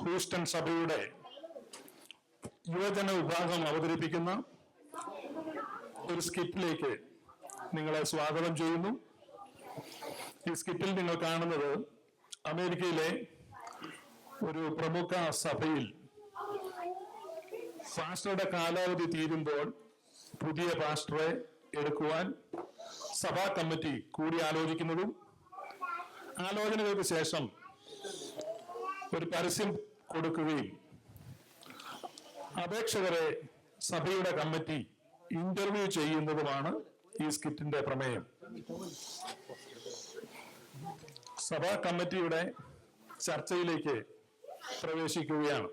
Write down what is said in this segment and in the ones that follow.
Houston സഭയുടെ യുവജന വിഭാഗം അവതരിപ്പിക്കുന്ന ഒരു സ്കിറ്റിലേക്ക് നിങ്ങളെ സ്വാഗതം ചെയ്യുന്നു. ഈ സ്കിറ്റിൽ നിങ്ങൾ കാണുന്നത് അമേരിക്കയിലെ ഒരു പ്രമുഖ സഭയിൽ പാസ്റ്ററുടെ കാലാവധി തീരുമ്പോൾ പുതിയ പാസ്റ്ററെ എടുക്കുവാൻ സഭാ കമ്മിറ്റി കൂടി ആലോചിക്കുന്നതും ആലോചനകൾക്ക് ശേഷം ഒരു പരസ്യം കൊടുക്കുകയും അപേക്ഷകരെ സഭയുടെ കമ്മിറ്റി ഇന്റർവ്യൂ ചെയ്യുന്നതുമാണ് ഈ സ്കിറ്റിന്റെ പ്രമേയം. സഭാ കമ്മിറ്റിയുടെ ചർച്ചയിലേക്ക് പ്രവേശിക്കുകയാണ്.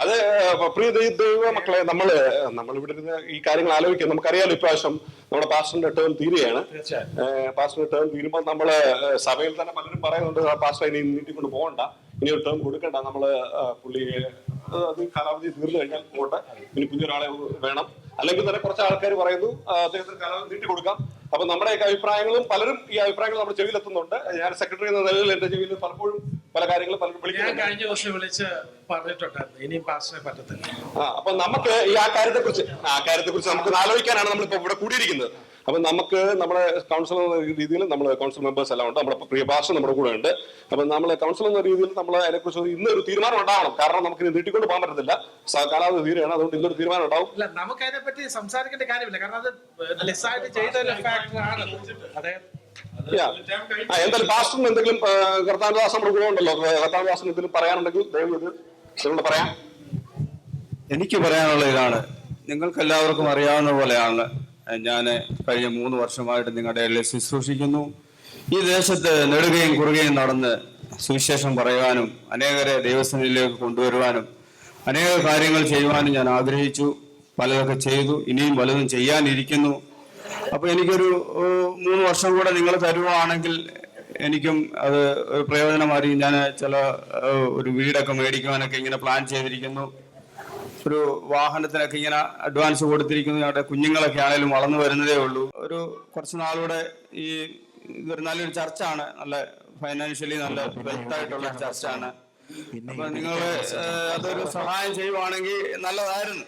അത് പ്രിയ ദൈവ മക്കളെ, നമ്മളിവിടെ ഇരുന്ന് ഈ കാര്യങ്ങൾ ആലോചിക്കാം. നമുക്കറിയാലോ, ഇപ്രാവശ്യം നമ്മുടെ പാസ്റ്ററിന്റെ ടേം തീരുകയാണ്. പാസ്റ്ററിന്റെ ടേം തീരുമ്പോൾ നമ്മള് സഭയിൽ തന്നെ പലരും പറയുന്നുണ്ട്, പാസ്റ്റർ ഇനി നീട്ടിക്കൊണ്ട് പോകണ്ട, ഇനി ഒരു ടേം കൊടുക്കണ്ട, നമ്മള് പുള്ളിയെ അത് കാലാവധി തീർന്നു കഴിഞ്ഞാൽ പോട്ടെ, ഇനി പുതിയൊരാളെ വേണം. അല്ലെങ്കിൽ തന്നെ കുറച്ച് ആൾക്കാർ പറയുന്നു അദ്ദേഹത്തിന് കാലാവധി നീട്ടി കൊടുക്കാം. അപ്പൊ നമ്മുടെയൊക്കെ അഭിപ്രായങ്ങളും പലരും ഈ അഭിപ്രായങ്ങൾ നമ്മുടെ ചെവിയിലെത്തുന്നുണ്ട്. ഞാൻ സെക്രട്ടറി എന്ന നിലയിൽ എന്റെ ചെവിയിൽ പലപ്പോഴും പല കാര്യങ്ങളും പലരും വിളിക്കുന്നു. കഴിഞ്ഞ ദിവസം വിളിച്ച് പറഞ്ഞിട്ടുണ്ടായിരുന്നു ഇനിയും പാസ്റ്ററെ പറ്റത്തില്ല. അപ്പൊ നമുക്ക് ഈ ആ കാര്യത്തെ കുറിച്ച് നമുക്ക് ആലോചിക്കാനാണ് നമ്മളിപ്പോ ഇവിടെ കൂടിയിരിക്കുന്നത്. അപ്പൊ നമുക്ക് നമ്മുടെ കൗൺസിൽ എന്ന രീതിയിൽ നമ്മൾ കൗൺസിൽ മെമ്പേഴ്സ് എല്ലാം ഉണ്ട്, നമ്മുടെ പ്രിയ പാസ്റ്റർ നമ്മുടെ കൂടെ ഉണ്ട്. അപ്പൊ നമ്മളെ കൗൺസിൽ എന്ന രീതിയിൽ നമ്മൾ അതിനെക്കുറിച്ച് ഇന്നൊരു തീരുമാനം ഉണ്ടാവണം. കാരണം നമുക്ക് ഇനി നീട്ടിക്കൊണ്ട് പോകാൻ പറ്റത്തില്ല, കാലാവധി തീരുകയാണ്. അതുകൊണ്ട് ഇന്നൊരു തീരുമാനം ഉണ്ടാവും. അല്ല, നമുക്ക് അതിനെ പറ്റി സംസാരിക്കേണ്ട കാര്യമില്ല, കാരണം അത് ലെസ്സായിട്ട് ചെയ്ത ഫാക്ടറാണ്. എന്തായാലും പാസ്റ്ററിന് എന്തെങ്കിലും കർത്താനദാസ് നമ്മുടെ കൂടെ ഉണ്ടല്ലോ, കർത്താനദാസിന് എന്തെങ്കിലും പറയാനുണ്ടെങ്കിൽ ദയവ് പറയാം. എനിക്ക് പറയാനുള്ള ഇതാണ്, നിങ്ങൾക്ക് എല്ലാവർക്കും അറിയാവുന്ന പോലെയാണ് ഞാൻ കഴിഞ്ഞ 3 വർഷമായിട്ട് നിങ്ങളുടെ ഇടയിൽ ശുശ്രൂഷിക്കുന്നു. ഈ ദേശത്ത് നെടുകയും കുറുകയും നടന്ന് സുവിശേഷം പറയുവാനും അനേകരെ ദൈവസന്നിധിയിലേക്ക് കൊണ്ടുവരുവാനും അനേക കാര്യങ്ങൾ ചെയ്യുവാനും ഞാൻ ആഗ്രഹിച്ചു. പലതൊക്കെ ചെയ്തു, ഇനിയും പലതും ചെയ്യാനിരിക്കുന്നു. അപ്പൊ എനിക്കൊരു 3 വർഷം കൂടെ നിങ്ങൾ തരുവാണെങ്കിൽ എനിക്കും അത് ഒരു പ്രയോജനമായിരിക്കും. ഞാൻ ഒരു വീടൊക്കെ മേടിക്കുവാനൊക്കെ ഇങ്ങനെ പ്ലാൻ ചെയ്തിരിക്കുന്നു. ഒരു വാഹനത്തിനൊക്കെ ഇങ്ങനെ അഡ്വാൻസ് കൊടുത്തിരിക്കുന്നു. ഞങ്ങളുടെ കുഞ്ഞുങ്ങളൊക്കെ ആണെങ്കിലും വളർന്നു വരുന്നതേ ഉള്ളൂ. ഒരു കുറച്ച് നാളൂടെ ഇതൊരു നല്ലൊരു ചർച്ചാണ്, നല്ല ഫൈനാൻഷ്യലി നല്ല വെൽത്തായിട്ടുള്ള ചർച്ചാണ്. അപ്പൊ നിങ്ങൾ അതൊരു സഹായം ചെയ്യുവാണെങ്കിൽ നല്ലതായിരുന്നു.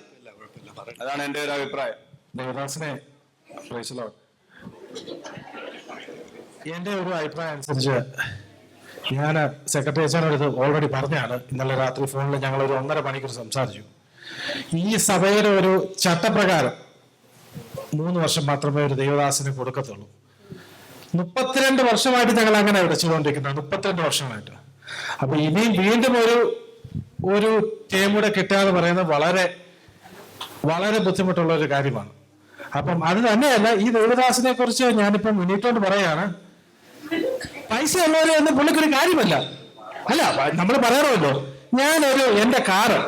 അതാണ് എൻ്റെ ഒരു അഭിപ്രായം. ദേവദാസിനെ എന്റെ ഒരു അഭിപ്രായം അനുസരിച്ച് ഞാൻ സെക്രട്ടറി അച്ഛനോട് ഓൾറെഡി പറഞ്ഞാണ്. ഇന്നലെ രാത്രി ഫോണിൽ ഞങ്ങൾ ഒരു 1.5 മണിക്കൂർ സംസാരിച്ചു. ഈ സഭയുടെ ഒരു ചട്ടപ്രകാരം 3 വർഷം മാത്രമേ ഒരു ദൈവദാസിന് കൊടുക്കത്തുള്ളൂ. 32 വർഷമായിട്ട് ഞങ്ങൾ അങ്ങനെ ചെയ്തുകൊണ്ടിരിക്കുന്നത്, 32 വർഷമായിട്ട്. അപ്പൊ ഇനിയും വീണ്ടും ഒരു ടേം കൂടെ കിട്ടാതെ പറയുന്നത് വളരെ വളരെ ബുദ്ധിമുട്ടുള്ള ഒരു കാര്യമാണ്. അപ്പം അത് തന്നെയല്ല, ഈ ദൈവദാസിനെ കുറിച്ച് ഞാനിപ്പം മുന്നിട്ടോണ്ട് പറയാണ്, പൈസ ഉള്ളവരെ ഒന്നും പുള്ളിക്കൊരു കാര്യമല്ല. അല്ല, നമ്മൾ പറയാറുമല്ലോ, എന്റെ കാറ്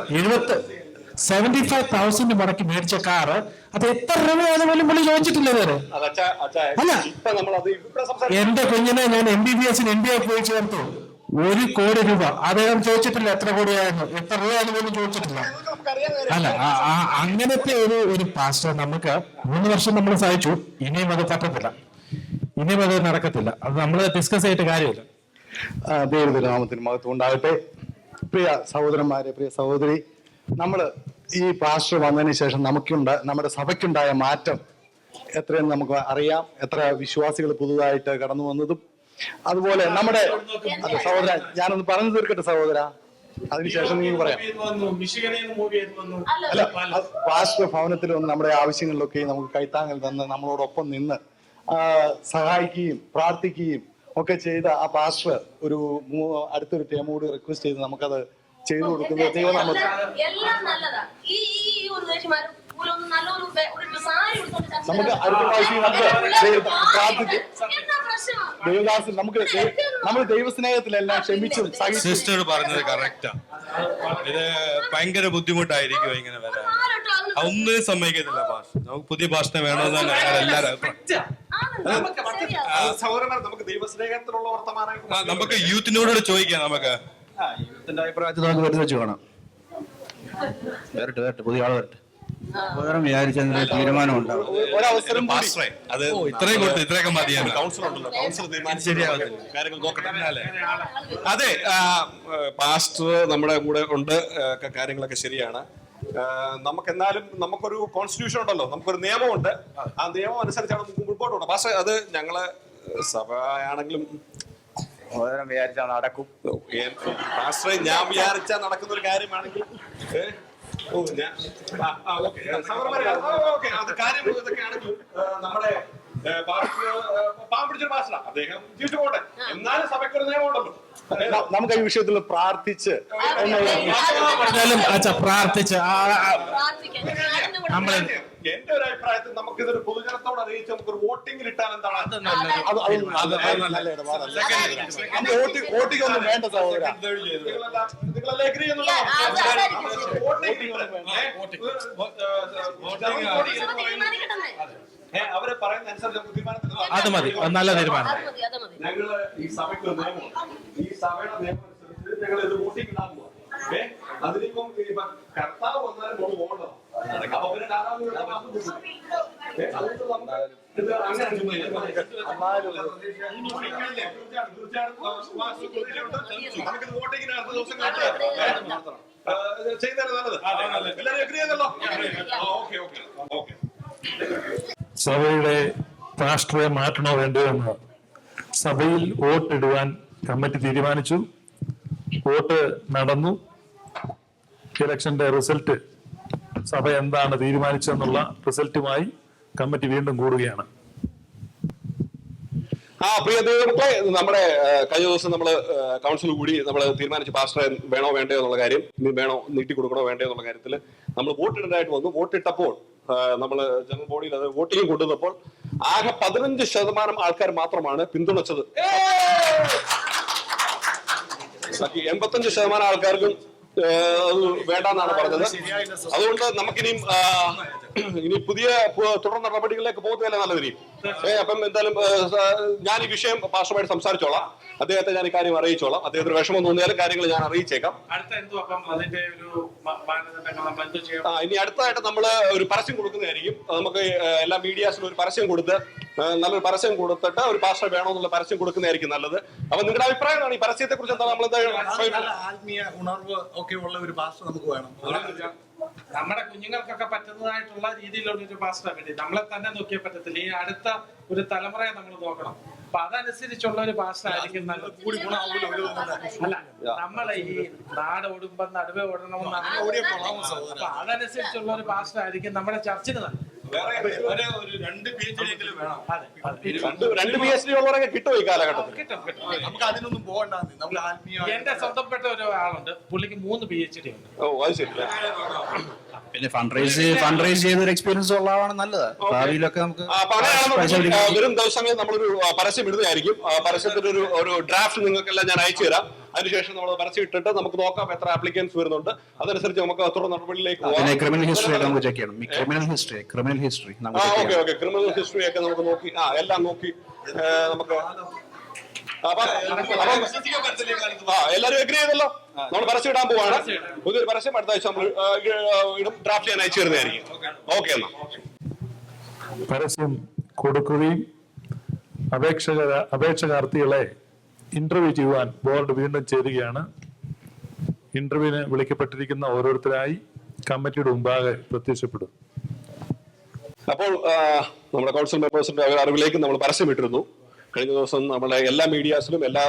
75,000 മുടക്കി മേടിച്ച കാറ്, അത് എത്ര രൂപയാണെന്ന് പോലും പുള്ളി ചോദിച്ചിട്ടില്ല ഇതുവരെ. അല്ല, എന്റെ കുഞ്ഞിനെ ഞാൻ MBBS MBA പോയി ചേർത്തു, 1 കോടി രൂപ അദ്ദേഹം ചോദിച്ചിട്ടില്ല. എത്ര കോടിയായിരുന്നു, എത്ര രൂപയാണെന്ന് പോലും ചോദിച്ചിട്ടില്ല. അല്ല, അങ്ങനത്തെ ഒരു പാസ്റ്റർ നമുക്ക് 3 വർഷം നമ്മൾ സഹിച്ചു. ഇനിയും അത് പറ്റത്തില്ല, ഇനിയും അത് നടക്കത്തില്ല. അത് നമ്മൾ ഡിസ്കസ് ചെയ്തിട്ട് കാര്യമില്ല. ദൈവനാമത്തിന് മഹത്വം ഉണ്ടാകട്ടെ. പ്രിയ സഹോദരന്മാരെ, പ്രിയ സഹോദരി, നമ്മൾ ഈ പാസ്റ്റർ വന്നതിന് ശേഷം നമ്മുടെ സഭയ്ക്കുണ്ടായ മാറ്റം എത്രയെന്ന് നമുക്ക് അറിയാം. എത്ര വിശ്വാസികൾ പുതുതായിട്ട് കടന്നു വന്നതും അതുപോലെ നമ്മുടെ സഹോദര, ഞാനൊന്ന് പറഞ്ഞു തീർക്കട്ടെ സഹോദര, അതിനുശേഷം നീ പറയാം. അല്ല, പാസ്റ്റർ ഭവനത്തിൽ വന്ന് നമ്മുടെ ആവശ്യങ്ങളിലൊക്കെ നമുക്ക് കൈത്താങ്ങൽ തന്ന് നമ്മളോടൊപ്പം നിന്ന് സഹായിക്കുകയും പ്രാർത്ഥിക്കുകയും ഒക്കെ ചെയ്ത ആ പാസ്റ്റർ അടുത്തൊരു ടൈമോട് റിക്വസ്റ്റ് ചെയ്ത് നമുക്കത് ചെയ്തു കൊടുക്കുന്നത് ദൈവനാമത്തിൽ. നമുക്ക് അടുത്ത പ്രാവശ്യം പ്രാർത്ഥിക്കും. ദേവദാസൻ നമ്മൾ ദൈവസ്നേഹത്തിലെല്ലാം ക്ഷമിച്ചും സിസ്റ്റർ പറഞ്ഞത് കറക്റ്റാ. ഇത് ഭയങ്കര ബുദ്ധിമുട്ടായിരിക്കും ഇങ്ങനെ വരാൻ. ഒന്നും സമ്മതിക്കത്തില്ല. ഭാഷ നമുക്ക് പുതിയ ഭാഷ വേണമെന്നാണ് എല്ലാവരും. നമുക്ക് യൂത്തിനോട് ചോദിക്കാം. നമുക്ക് യൂത്തിന്റെ അഭിപ്രായത്തിൽ നമുക്ക് വെറുതെ വെച്ച് കാണാം. വരട്ടെ പുതിയ ആൾ വരട്ടെ. സഹോദരൻ വിചാരിച്ചതിന് തീരുമാനം ഉണ്ടാവും. ഒരവസരം കൂടി. പാസ്റ്ററെ അത് ഇത്രയും കൊടുത്ത് ഇത്രയൊക്കെ മതിയാണ്. കൗൺസിൽ ഉണ്ടല്ലോ, കൗൺസിൽ തീരുമാനിച്ച് ശരിയാവത്തില്ല. കാര്യങ്ങൾ നോക്കട്ടെ. അതെ, പാസ്റ്റർ നമ്മുടെ കൂടെ ഉണ്ട്, കാര്യങ്ങളൊക്കെ ശരിയാണ്. നമുക്ക് എന്നാലും നമുക്കൊരു കോൺസ്റ്റിറ്റ്യൂഷൻ ഉണ്ടല്ലോ, നമുക്കൊരു നിയമമുണ്ട്. ആ നിയമം അനുസരിച്ചാണ് നമുക്ക് മുമ്പോട്ട് പോകണം. പക്ഷേ അത് ഞങ്ങള് സഭ ആണെങ്കിലും സഹോദരൻ വിചാരിച്ചാൽ നടക്കും. പാസ്റ്ററെ ഞാൻ വിചാരിച്ചാൽ നടക്കുന്ന ഒരു കാര്യമാണെങ്കിൽ അത് കാര്യം ഇതൊക്കെ ആണെങ്കിലും നമ്മുടെ പാവം പിടിച്ചൊരു പാസ്റ്ററാ, അദ്ദേഹം ജീവിച്ചു പോട്ടെ. എന്നാലും സഭയ്ക്കൊരു നിയമമുണ്ടല്ലോ. നമുക്ക് ഈ വിഷയത്തിൽ പ്രാർത്ഥിച്ച് പറഞ്ഞാലും അച്ഛാ പ്രാർത്ഥിച്ച് നമ്മളെ എന്റെ ഒരു അഭിപ്രായത്തിൽ നമുക്ക് ഇതൊരു പൊതുജനത്തോട് അറിയിച്ച് നമുക്കൊരു വോട്ടിംഗ് ഇട്ടാൽ എന്താണ്? വോട്ടിംഗ് ഒന്നും വേണ്ട സഹോദര. നിങ്ങളെല്ലാം എഗ്രി ചെയ്യുന്നുണ്ടോ? അവരെ പറയുന്ന അനുസരിച്ച് നമുക്ക് തീരുമാനത്തിൽ അത് മതി, നല്ല തീരുമാനം. ഞങ്ങള് ഈ സഭയ്ക്ക് ഒരു നിയമമുണ്ട്. ഈ സഭയുടെ നിയമം അനുസരിച്ച് ഞങ്ങൾ ഇത് വോട്ടിംഗ് ഇടാൻ പോവാം. അതിനിപ്പം കർത്താവ് വന്നാലും നമ്മൾ പോകണം. അപ്പൊ പിന്നെ നമുക്കിത് വോട്ടിങ്ങിന് അടുത്ത ദിവസം ചെയ്യുന്നതാണ് നല്ലത്. എല്ലാവരും എഗ്രി ചെയ്യുന്നല്ലോ? Okay okay okay. സഭയുടെ പാസ്റ്ററെ മാറ്റണോ വേണ്ടയോ എന്ന് സഭയിൽ വോട്ടിടുവാൻ കമ്മിറ്റി തീരുമാനിച്ചു. വോട്ട് നടന്നു. ഇലക്ഷന്റെ റിസൾട്ട്, സഭ എന്താണ് തീരുമാനിച്ചതെന്നുള്ള റിസൾട്ടുമായി കമ്മിറ്റി വീണ്ടും കൂടുകയാണ്. പ്രിയ ദൈവമക്കളെ, നമ്മുടെ കഴിഞ്ഞ ദിവസം നമ്മള് കൗൺസിൽ കൂടി നമ്മൾ തീരുമാനിച്ചു പാസ്റ്ററെ വേണോ വേണ്ടയോ എന്നുള്ള കാര്യം, ഇനി വേണോ നീട്ടി കൊടുക്കണോ വേണ്ടയോ എന്നുള്ള കാര്യത്തിൽ നമ്മൾ വോട്ടിടേണ്ടതായിട്ട് വന്നു. വോട്ടിട്ടപ്പോൾ നമ്മൾ ജനറൽ ബോഡിയിൽ അത് വോട്ടിംഗ് കൊണ്ടുവന്നപ്പോൾ ആകെ 15% ആൾക്കാർ മാത്രമാണ് പിന്തുണച്ചത്. 85% ആൾക്കാർക്കും അത് വേണ്ടെന്നാണ് പറഞ്ഞത്. അതുകൊണ്ട് നമുക്കിനിയും ഇനി പുതിയ തുടർ നടപടികളിലേക്ക് പോകുന്നതല്ലേ നല്ലത്. ഇനിയും അപ്പം എന്തായാലും ഞാൻ ഈ വിഷയം പാസ്റ്ററുമായിട്ട് സംസാരിച്ചോളാം. അദ്ദേഹത്തെ ഞാൻ ഈ കാര്യം അറിയിച്ചോളാം. അദ്ദേഹത്തിന് വിഷമം തോന്നിയാലും കാര്യങ്ങൾ ഞാൻ അറിയിച്ചേക്കാം. ഇനി അടുത്തതായിട്ട് നമ്മൾ ഒരു പരസ്യം കൊടുക്കുന്നതായിരിക്കും. നമുക്ക് എല്ലാ മീഡിയാസിലും ഒരു പരസ്യം കൊടുത്ത് നല്ലൊരു പരസ്യം കൊടുത്തിട്ട് ഒരു പാസ്റ്റർ വേണമെന്നുള്ള പരസ്യം കൊടുക്കുന്നതായിരിക്കും നല്ലത്. അപ്പൊ നിങ്ങളുടെ അഭിപ്രായം എന്താണ് ഈ പരസ്യത്തെ കുറിച്ച്? എന്താ നമ്മൾ ആത്മീയ ഉണർവ് ഒക്കെ ഉള്ള ഒരു പാസ്റ്റർ നമുക്ക് വേണം. നമ്മുടെ കുഞ്ഞുങ്ങൾക്കൊക്കെ പറ്റുന്നതായിട്ടുള്ള രീതിയിലുള്ള ഒരു പാസ്റ്റർ വേണ്ടി നമ്മളെ തന്നെ നോക്കിയാൽ പറ്റത്തില്ല. ഈ അടുത്ത ഒരു തലമുറയെ നമ്മൾ നോക്കണം. അപ്പൊ അതനുസരിച്ചുള്ള ഒരു പാസ്റ്റർ ആയിരിക്കും നല്ലത്. അല്ല, നമ്മളെ ഈ നാട് ഓടുമ്പോ നടുവേ ഓടണമെന്നാണ്. അപ്പൊ അതനുസരിച്ചുള്ള ഒരു പാസ്റ്റർ ആയിരിക്കും നമ്മുടെ ചർച്ചിന് നല്ലത്. രണ്ട് PhD വേണം. രണ്ട് PhD ഉള്ളവരൊക്കെ കിട്ടുമോ ഈ കാലഘട്ടത്തിൽ? നമുക്ക് അതിനൊന്നും പോകണ്ട. നമ്മൾ ആത്മീയ എന്റെ സ്വന്തപ്പെട്ട ഒരാളുണ്ട്, പുള്ളിക്ക് 3 PhD ഉണ്ട്. ഓ, അത് ശരി. പിന്നെ ഫണ്ട് റൈസ് ചെയ്തൊരു എക്സ്പീരിയൻസ് ഉള്ള ആളാണ് നല്ലത്. ഭാവിയിലൊക്കെ നമുക്ക് വരും ദിവസങ്ങളിൽ നമ്മളൊരു പരസ്യം ഇടുന്നതായിരിക്കും. പരസ്യത്തിന്റെ ഒരു ഡ്രാഫ്റ്റ് നിങ്ങൾക്കെല്ലാം ഞാൻ അയച്ചു തരാം. അതിനുശേഷം നമ്മൾ പരസ്യം ഇട്ടിട്ട് നമുക്ക് നോക്കാം എത്ര ആപ്ലിക്കൻസ് വരുന്നുണ്ട്. അതനുസരിച്ച് നമുക്ക് തുടർ നടപടിയിലേക്ക് പോകാം. ക്രിമിനൽ ഹിസ്റ്ററി ഒക്കെ നമുക്ക് ചെക്ക് ചെയ്യണം. Criminal history okay criminal history ഒക്കെ നമുക്ക് നോക്കി എല്ലാം നോക്കി നമുക്ക് എല്ലാരും എഗ്രി ചെയ്തല്ലോ. നമ്മൾ പരസ്യം ഇടാൻ പോവാണ്. പുതിയൊരു പരസ്യം അടുത്ത ആഴ്ച നമ്മൾ ഡ്രാഫ്റ്റ് ഞാൻ അയച്ചു തരുന്നതായിരിക്കും. ഓക്കെ എന്നാ പരസ്യം കൊടുക്കുകയും അപേക്ഷാർത്ഥികളെ ഇന്റർവ്യൂ ചെയ്യുവാൻ ബോർഡ് വീണ്ടും ചേരുകയാണ്. ഇന്റർവ്യൂവിന് വിളിക്കപ്പെട്ടിരിക്കുന്ന ഓരോരുത്തരായി കമ്മിറ്റിയുടെ മുമ്പാകെ പ്രത്യക്ഷപ്പെടും. അപ്പോൾ നമ്മുടെ കൗൺസിൽ മെമ്പേഴ്സിന്റെ അറിവിലേക്ക് നമ്മൾ പരസ്യം ഇട്ടിരുന്നു. കഴിഞ്ഞ ദിവസം നമ്മുടെ എല്ലാ മീഡിയാസിലും എല്ലാ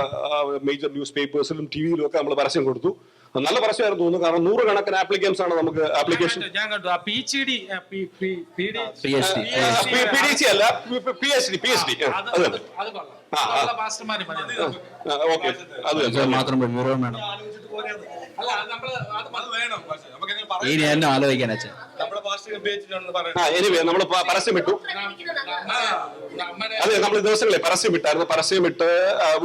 മേജർ ന്യൂസ് പേപ്പേഴ്സിലും TVയിലും ഒക്കെ നമ്മൾ പരസ്യം കൊടുത്തു. നല്ല പരസ്യമായിരുന്നു തോന്നുന്നു. കാരണം 100 കണക്കിന് ആപ്ലിക്കൻസ് ആണ് നമുക്ക് ആപ്ലിക്കേഷൻ. ഞാൻ കണ്ടു PhD അല്ല PhD അത് പാസ്റ്റർമാര് ഓക്കെ. അത് മാത്രം വിവരവും വേണം. ഇനി എന്നെ ആലോചിക്കാൻ അച്ഛൻ എനിവേ നമ്മൾ പരസ്യം ഇട്ടു. അതെ, നമ്മൾ ദിവസങ്ങളെ പരസ്യം ഇട്ടായിരുന്നു. പരസ്യം ഇട്ട്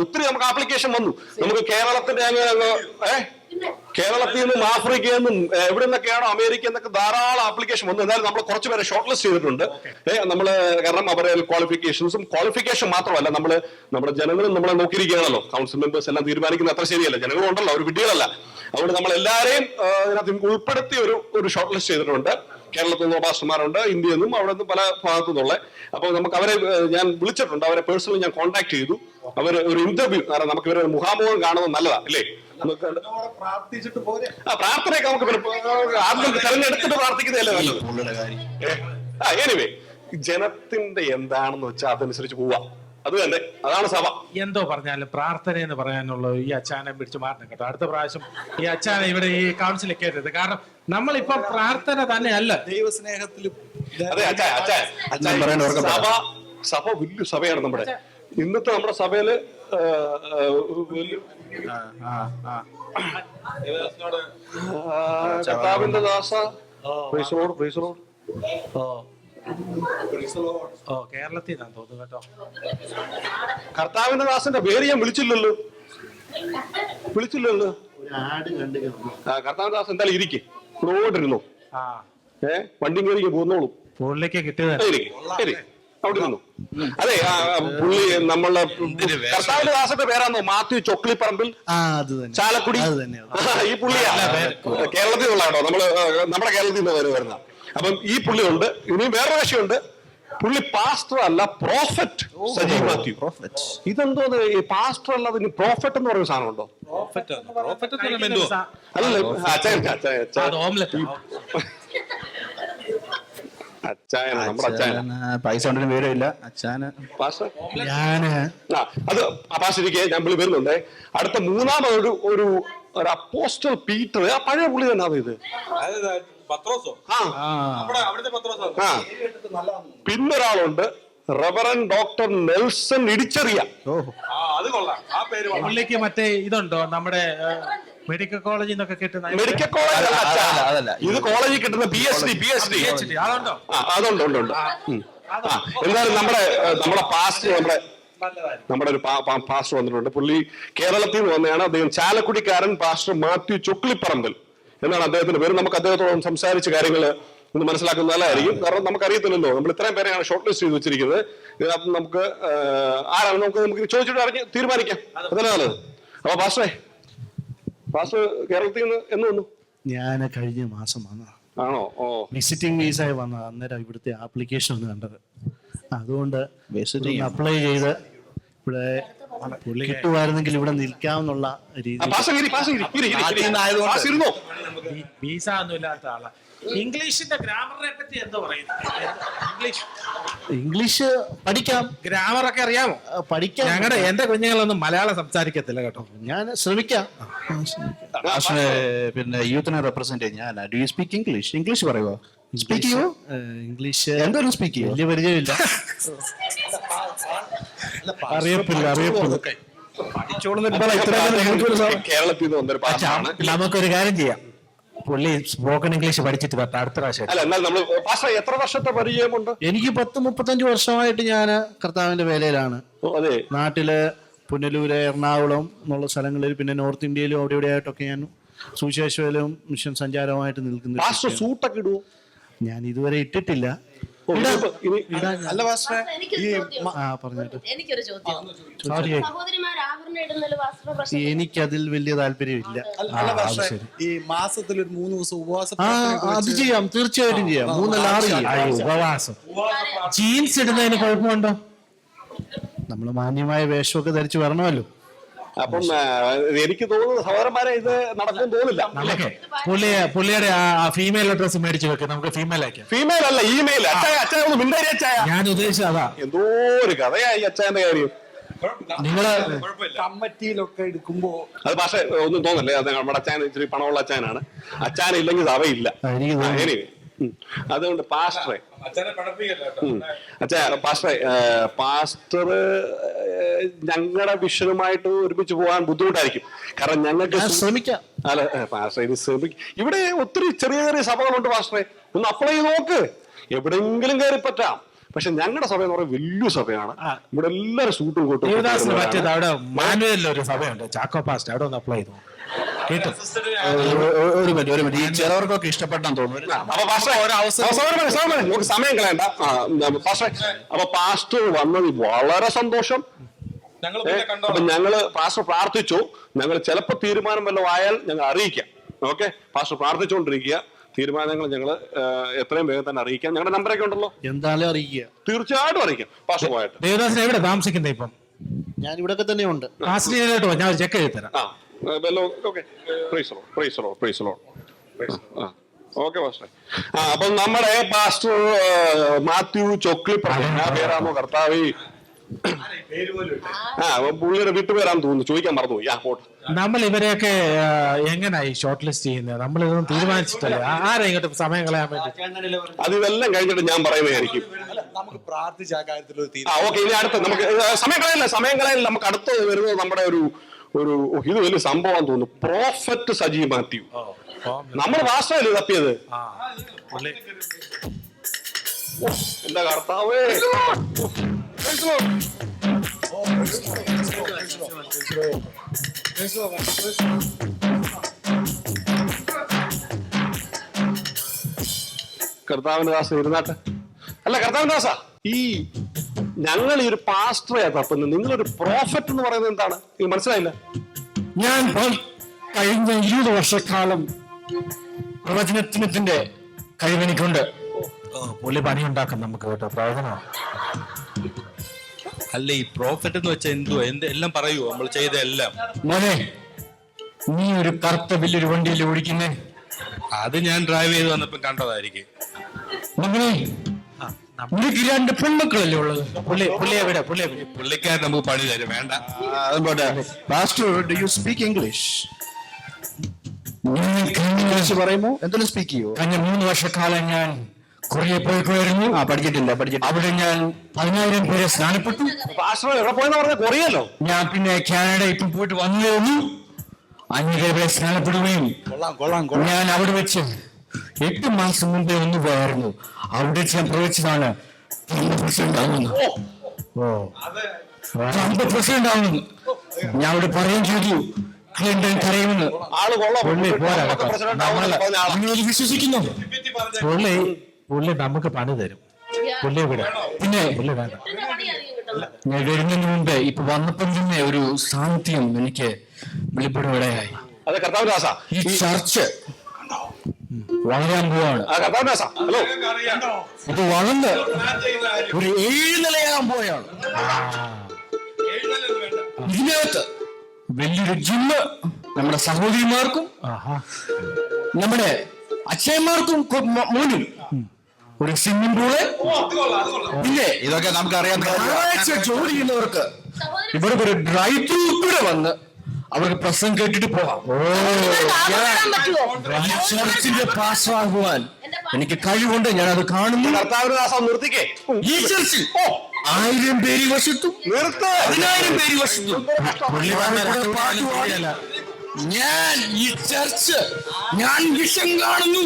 ഒത്തിരി നമുക്ക് ആപ്ലിക്കേഷൻ വന്നു. നമുക്ക് കേരളത്തിന്റെ കേരളത്തിൽ നിന്നും ആഫ്രിക്കയിൽ നിന്നും എവിടെ നിന്നൊക്കെയാണോ അമേരിക്ക എന്നൊക്കെ ധാരാളം ആപ്ലിക്കേഷൻ വന്നു. എന്നാലും നമ്മൾ കുറച്ച് പേരെ ഷോർട്ട് ലിസ്റ്റ് ചെയ്തിട്ടുണ്ട്. നമ്മള് കാരണം അവരെ ക്വാളിഫിക്കേഷൻ മാത്രമല്ല, നമ്മുടെ ജനങ്ങളും നമ്മളെ നോക്കിയിരിക്കുകയാണല്ലോ. കൗൺസിൽ മെമ്പേഴ്സ് എല്ലാം തീരുമാനിക്കുന്നത് അത്ര ശരിയല്ല. ജനങ്ങളുണ്ടല്ലോ, അവർ വിഡ്ഢികളല്ല. അതുകൊണ്ട് നമ്മൾ എല്ലാവരെയും ഇതിനകത്ത് ഉൾപ്പെടുത്തി ഒരു ഷോർട്ട് ലിസ്റ്റ് ചെയ്തിട്ടുണ്ട്. കേരളത്തിൽ നിന്നുള്ള പാസ്റ്റർമാരുണ്ട്, ഇന്ത്യയിൽ നിന്നും അവിടെ നിന്ന് പല ഭാഗത്തു നിന്നുള്ള. അപ്പോൾ നമുക്ക് അവരെ ഞാൻ വിളിച്ചിട്ടുണ്ട്, അവരെ പേഴ്സണലി ഞാൻ കോൺടാക്ട് ചെയ്തു. അവർ ഒരു ഇന്റർവ്യൂ, കാരണം നമുക്ക് ഇവരെ മുഖാമുഖം കാണുന്നത് നല്ലതാ അല്ലേ? പ്രാർത്ഥിച്ചിട്ട് പോരെ. പ്രാർത്ഥനയൊക്കെ നമുക്ക് ആദ്യം തെരഞ്ഞെടുത്തിട്ട് പ്രാർത്ഥിക്കുന്നതല്ലേ നല്ലത്. എനിവേ, ജനത്തിന്റെ എന്താണെന്ന് വെച്ചാൽ അതനുസരിച്ച് പോവാം. അത് തന്നെ, അതാണ് സഭ. എന്തോ പറഞ്ഞാലും പ്രാർത്ഥന എന്ന് പറയാനുള്ള ഈ അച്ചാനെ പിടിച്ച് മാറ്റണം കേട്ടോ. അടുത്ത പ്രാവശ്യം ഈ അച്ചാനെ ഇവിടെ ഈ കൗൺസിലിൽ കയറ്റരുത്. കാരണം നമ്മളിപ്പം പ്രാർത്ഥന തന്നെയല്ല, ദൈവസ്നേഹത്തിലും. അതെ സഭ വലിയ സഭയാണ് നമ്മുടെ. ഇന്നത്തെ നമ്മുടെ സഭയില് കർത്താവിന്റെ ദാസ കേരളത്തിൽ നിന്നാണ് തോന്നുന്നു കേട്ടോ. കർത്താവിന്റെ ദാസന്റെ പേര് ഞാൻ വിളിച്ചില്ലല്ലോ. കർത്താവിന്റെ ദാസൻ എന്തായാലും ഇരിക്കും, റോഡിരുന്നു. വണ്ടി കയറി പോന്നോളൂ. പുള്ളിക്ക് കിട്ടിയത് അവിടെ ഇരുന്നു. അതെ, പുള്ളി നമ്മളെ കർത്താവിന്റെ ദാസന്റെ പേരാണോ? മാത്യു ചൊക്ലിപ്പറമ്പിൽ, ചാലക്കുടി. ഈ പുള്ളിയാ കേരളത്തിൽ നിന്നുള്ളതാണോ? നമ്മുടെ കേരളത്തിൽ നിന്ന് വരുന്ന. അപ്പം ഈ പുള്ളിയുണ്ട്. ഇനിയും വേറൊരു കക്ഷിയുണ്ട്. പുള്ളി പാസ്റ്റർ അല്ല, പ്രോഫറ്റ് സജീവ് മാത്യു. ഇതെന്തോ ഈ പാസ്റ്റർ അല്ലാതെ ഇനി പ്രോഫറ്റ് എന്ന് പറയുന്ന സാധനം ഉണ്ടോ? അല്ലല്ലോ, അച്ചായന നമ്മുടെ അച്ചായന പൈസ കൊണ്ടൊരു പേരില്ല അച്ചാന്. അത് പാസ്റ്ററിക്ക് ഞാൻ പുള്ളി വരുന്നുണ്ടേ. അടുത്ത മൂന്നാമത് ഒരു അപ്പോസ്റ്റൽ പീറ്റർ, ആ പഴയ പുള്ളി തന്നെ. അത് ഇത് പിന്നൊരാളുണ്ട്, റവറൻ ഡോക്ടർ നെൽസൺ ഇടിച്ചെറിയ. പുള്ളിക്ക് മറ്റേ ഇതുണ്ടോ, നമ്മുടെ മെഡിക്കൽ കോളേജിൽ നിന്നൊക്കെ കിട്ടുന്ന? മെഡിക്കൽ കോളേജ് അല്ല, ഇത് കോളേജിൽ കിട്ടുന്ന PhD. അതുണ്ടോ? അതുണ്ട്. എന്തായാലും നമ്മുടെ പാസ്റ്റർ, നമ്മുടെ ഒരു പാസ്റ്റർ വന്നിട്ടുണ്ട്. പുള്ളി കേരളത്തിൽ നിന്ന് വന്നതാണ്. അദ്ദേഹം ചാലക്കുടിക്കാരൻ പാസ്റ്റർ മാത്യു ചൊക്ലിപ്പറമ്പിൽ എന്നാണ് അദ്ദേഹത്തിന്റെ പേര്. നമുക്ക് അദ്ദേഹത്തോട് സംസാരിച്ച കാര്യങ്ങൾ ഒന്ന് മനസ്സിലാക്കുന്ന നല്ലതായിരിക്കും. കാരണം നമുക്കറിയത്തില്ലല്ലോ, നമ്മൾ ഇത്രയും പേരെയാണ് ഷോർട്ട് ലിസ്റ്റ് ചെയ്ത് വെച്ചിരിക്കുന്നത്. ഇതിനകത്ത് നമുക്ക് ആരാണ് നമുക്ക് ചോദിച്ചിട്ട് അറിഞ്ഞ് തീരുമാനിക്കാം. അതല്ലേ നല്ലത്. അപ്പൊ പാസ്റ്റർ കേരളത്തിൽ നിന്ന് എന്ന് വന്നു? ഞാൻ കഴിഞ്ഞ മാസം വന്നതാണ്. ആണോ? വിസിറ്റിംഗ് വീസായി വന്നത്. അന്നേരം ഇവിടുത്തെ ആപ്ലിക്കേഷൻ ഒന്ന് കണ്ടത്. അതുകൊണ്ട് അപ്ലൈ ചെയ്ത് ഇവിടെ കിട്ടുമായിരുന്നെങ്കിൽ ഇവിടെ നിൽക്കാമെന്നുള്ള രീതി. വീസ ഒന്നും ഇല്ലാത്ത ആളാ. ഇംഗ്ലീഷിന്റെ ഗ്രാമറിനെ പറ്റി എന്തോ പറയുന്നു? ഇംഗ്ലീഷ് പഠിക്കാം, ഗ്രാമറൊക്കെ അറിയാമോ? പഠിക്കാം. എന്റെ കുഞ്ഞുങ്ങളൊന്നും മലയാളം സംസാരിക്കത്തില്ല കേട്ടോ. ഞാൻ ശ്രമിക്കാം. പിന്നെ യൂത്തിനെ റെപ്രസെന്റ് ചെയ്യും ഞാൻ. Do you speak English? English പറയുമോ? സ്പീക്ക് ചെയ്യൂ. ഇംഗ്ലീഷ് എന്തോരം സ്പീക്ക് ചെയ്യും? വലിയ പരിചയമില്ല. അറിയപ്പില്ല. കേരളത്തിൽ നിന്ന് വന്നൊരു പാസ്റ്ററാണ്. നമുക്കൊരു കാര്യം ചെയ്യാം, പുള്ളി സ്പോക്കൺ ഇംഗ്ലീഷ് പഠിച്ചിട്ട് വരട്ടെ അടുത്ത പ്രാവശ്യം. അല്ല, എന്നാൽ നമ്മൾ പാസ്റ്റർ എത്ര വർഷത്തെ പരിചയമുണ്ട്? എനിക്ക് 10-35 വർഷമായിട്ട് ഞാൻ കർത്താവിന്റെ വേലയിലാണ്. അതെ, നാട്ടില് പുനലൂര്, എറണാകുളം എന്നുള്ള സ്ഥലങ്ങളിൽ, പിന്നെ നോർത്ത് ഇന്ത്യയിലും അവിടെ ഇവിടെ ആയിട്ടൊക്കെ ഞാൻ സുവിശേഷയിലും മിഷൻ സഞ്ചാരമായിട്ട് നിൽക്കുന്നു. പാസ്റ്റർ സൂട്ടൊക്കെ ഇടുവോ? ഞാൻ ഇതുവരെ ഇട്ടിട്ടില്ല. അല്ല പാസ്റ്ററെ, എനിക്കൊരു ചോദ്യം. എനിക്കതിൽ വലിയ താല്പര്യമില്ല. ഈ മാസത്തിൽ ഒരു 3 ദിവസം ഉപവാസം അത് ചെയ്യാം, തീർച്ചയായിട്ടും ചെയ്യാം. 3-6 ഉപവാസം. ജീൻസ് ഇടുന്നതിന് കുഴപ്പമുണ്ടോ? നമ്മൾ മാന്യമായ വേഷമൊക്കെ ധരിച്ച് വരണമല്ലോ. അപ്പം എനിക്ക് തോന്നുന്നു സഹോദരന്മാരെ ഇത് നടക്കും തോന്നില്ല. പുള്ളിയുടെ ഫീമെയിൽ അഡ്രസ് മേടിച്ചു വെക്കാം, നമുക്ക് ഫീമെയിൽ അയക്കാം. ഫീമെയിൽ അല്ല, ഇമെയിൽ. അച്ചായ മിണ്ടാരി അച്ചായ. ഞാൻ ഉദ്ദേശിച്ചത് അതാ. എന്തോ ഒരു കഥയായി അച്ചായന്റെ കാര്യം. നിങ്ങള് കമ്മിറ്റിയിലൊക്കെ എടുക്കുമ്പോ അത് പക്ഷേ ഒന്നും തോന്നല്ലേ, അത് നമ്മുടെ അച്ചായൻ ഇച്ചിരി പണമുള്ള അച്ചായനാണ്. അച്ചായൻ ഇല്ലെങ്കിൽ അവയില്ല. അതുകൊണ്ട് പാസ്റ്ററെ പാസ്റ്റർ ഞങ്ങളുടെ വിഷനുമായിട്ട് ഒരുമിച്ച് പോകാൻ ബുദ്ധിമുട്ടായിരിക്കും. കാരണം ഞങ്ങൾക്ക് ശ്രമിക്കാം. അല്ല പാസ്റ്റർ, ഇത് ശ്രമിക്കും. ഇവിടെ ഒത്തിരി ചെറിയ ചെറിയ സഭകളുണ്ട് പാസ്റ്ററെ, ഒന്ന് അപ്ലൈ ചെയ്ത് നോക്ക്, എവിടെയെങ്കിലും കയറി പറ്റാം. പക്ഷെ ഞങ്ങളുടെ സഭ എന്ന് പറയുന്നത് വലിയ സഭയാണ്. ഇവിടെ എല്ലാവരും സൂട്ടും കൂട്ടും. അവിടെ മാനുവലിൽ ഒരു സഭയുണ്ട്, ചാക്കോ പാസ്റ്റ്, അവിടെ ഒന്ന് അപ്ലൈ ചെയ്തു. ഒരു മിനിറ്റ്, ഈ ചിലവർക്കൊക്കെ ഇഷ്ടപ്പെട്ടാന്ന് തോന്നുന്നു. നമുക്ക് സമയം കളയണ്ട. അപ്പൊ പാസ്റ്റർ വന്നത് വളരെ സന്തോഷം. അപ്പൊ ഞങ്ങള് പാസ്റ്റർ പ്രാർത്ഥിച്ചു. ഞങ്ങൾ ചിലപ്പോ തീരുമാനം വല്ലതും ആയാൽ ഞങ്ങൾ അറിയിക്കാം. ഓക്കെ, പാസ്റ്റർ പ്രാർത്ഥിച്ചുകൊണ്ടിരിക്കുക. തീരുമാനങ്ങൾ ഞങ്ങൾ എത്രയും വേഗം തന്നെ അറിയിക്കാം. ഞങ്ങളുടെ നമ്പറൊക്കെ ഉണ്ടല്ലോ, എന്തായാലും അറിയിക്കുക. തീർച്ചയായിട്ടും അറിയിക്കാം. പാഷുമായിട്ട് ദേവദാസൻ എവിടെ താമസിക്കുന്നത് ഇപ്പം? ഞാൻ ഇവിടൊക്കെ തന്നെ ഉണ്ട്. ആശ്രയിലോട്ട് ഞാൻ ഒരു ചെക്ക് എഴുതി തരാം. Okay pastor. അപ്പം നമ്മുടെ പാസ്റ്റർ മാത്യു ചൊക്ലി പേരാമോ കർത്താവേ? പുള്ളിയുടെ വീട്ടുപേരാന്ന് തോന്നുന്നു, ചോദിക്കാൻ മറന്നുപോയി. പോട്ടെ. നമ്മൾ ഇവരെയൊക്കെ എങ്ങനായി ഷോർട്ട് ലിസ്റ്റ് ചെയ്യുന്നത്? നമ്മൾ ഇതൊന്നും തീരുമാനിച്ചിട്ടല്ലേ? ആരാ ഇങ്ങോട്ട് സമയം കളയാൻ വേണ്ടി? അത് ഇതെല്ലാം കഴിഞ്ഞിട്ട് ഞാൻ പറയുന്നതായിരിക്കും. നമുക്ക് പ്രാർത്ഥിച്ച ആ കാര്യത്തിൽ ഓക്കെ. ഇനി അടുത്ത നമുക്ക് സമയം കളയല്ല. നമുക്ക് അടുത്ത് വരുന്നത് നമ്മുടെ ഒരു ഇത് വലിയ സംഭവം തോന്നുന്നു. പ്രോഫറ്റ് സജി മാത്യു. നമ്മൾ പാസ്റ്ററല്ലേ തപ്പിയത്? എന്താ കർത്താവേ! കർത്താവിന്റെ ദാസ ഇരുന്നാട്ടെ. അല്ല കർത്താവിന്റെ ദാസ, ഈ ഞങ്ങൾ ഈ ഒരു പാസ്റ്ററെയാ തപ്പുന്നത്, നിങ്ങളൊരു പ്രോഫറ്റ് എന്ന് പറയുന്നത് എന്താണ്? എനിക്ക് മനസ്സിലായില്ല. ഞാൻ കഴിഞ്ഞ 20 വർഷക്കാലം പ്രവചനത്തിന്റെ കഴിവെനിക്കുണ്ട്. പുള്ളി പണി ഉണ്ടാക്കും നമുക്ക് കേട്ടോ, പ്രയോജനമാണ്. അല്ല, ഈ പ്രോഫറ്റ് എന്ന് വെച്ചാൽ എന്തുവാ? എല്ലാം പറയുവോ നമ്മൾ ചെയ്ത എല്ലാം? മോനെ, നീ ഒരു കറുത്ത വലിയൊരു വണ്ടിയിൽ ഓടിക്കുന്നേ? അത് ഞാൻ ഡ്രൈവ് ചെയ്ത് വന്നപ്പോ കണ്ടതായിരിക്കും. മകനെ, നിനക്ക് 2 പെൺമക്കളല്ലേ ഉള്ളത്? പുള്ളിക്കാരൻ നമുക്ക് പണി തരും. വേണ്ട. Pastor, do you speak English? പറയുമോ? എന്തെങ്കിലും സ്പീക്ക് ചെയ്യോ? കഴിഞ്ഞ 3 വർഷക്കാലം ഞാൻ കൊറിയ പോയിരുന്നു. പഠിച്ചിട്ടില്ല. അവിടെ ഞാൻ 10,000 പേരെ സ്നാനപ്പെട്ടു. പാസ്റ്റർ എവിടെ പോയെന്ന് പറഞ്ഞ കൊറിയല്ലോ. ഞാൻ പിന്നെ കാനഡ ഇപ്പം പോയിട്ട് വന്നു 500 പേരെ സ്നാനപ്പെടുകയും ഞാൻ അവിടെ വെച്ച് 8 മാസം മുമ്പേ ഒന്ന് പോയായിരുന്നു. അവിടെ വെച്ച് ഞാൻ പ്രവചിച്ചതാണ് 50% ആവുന്നു. 50% ആവുന്നു. ഞാൻ അവിടെ പറയുകയും ചെയ്തു, ക്ലിന്റൺ കരയുമെന്ന്. വിശ്വസിക്കുന്നു. പുള്ളി നമുക്ക് പണി തരും. പുള്ളി ഇവിടെ പിന്നെ പുള്ളി വേണ്ട. ഞാൻ വരുന്നതിന് മുമ്പേ ഇപ്പൊ വന്നപ്പം തന്നെ ഒരു സാന്നിധ്യം എനിക്ക് വെളിപ്പെടുകയായി. അതെ കർത്താവിന്റെ ദാസ, ഈ ചർച്ച് വളരാൻ പോവാണ്. കർത്താവിന്റെ ദാസ, ഹലോ. ഇത് വളർന്ന് ഒരു 7 നിലയാകാൻ പോയാണ്. ഇതിനകത്ത് വലിയൊരു ജിമ്മ് നമ്മുടെ സഹോദരിമാർക്കും നമ്മുടെ അച്ഛന്മാർക്കും മോനും ഒരു സ്വിമ്മിംഗ് പൂള്, പിന്നെ ഇതൊക്കെ നമുക്ക് ജോലി ചെയ്യുന്നവർക്ക് ഇവിടെ ഒരു ഡ്രൈവ് ത്രൂ കൂടെ വന്ന് അവർക്ക് പ്രസംഗം കേട്ടിട്ട് പോവാം. ചർച്ചിന്റെ പാസ്സാകുവാൻ എനിക്ക് കഴിവുണ്ട്. ഞാൻ അത് കാണുന്നു. കർത്താവിന്റെ ദാസ നിർത്തിക്കേ. ഈ ചർച്ചിൽ 1000 പേര് വശത്തും 10,000 പേര് വശത്തും ഞാൻ ഈ ചർച്ച് ഞാൻ വിഷം കാണുന്നു.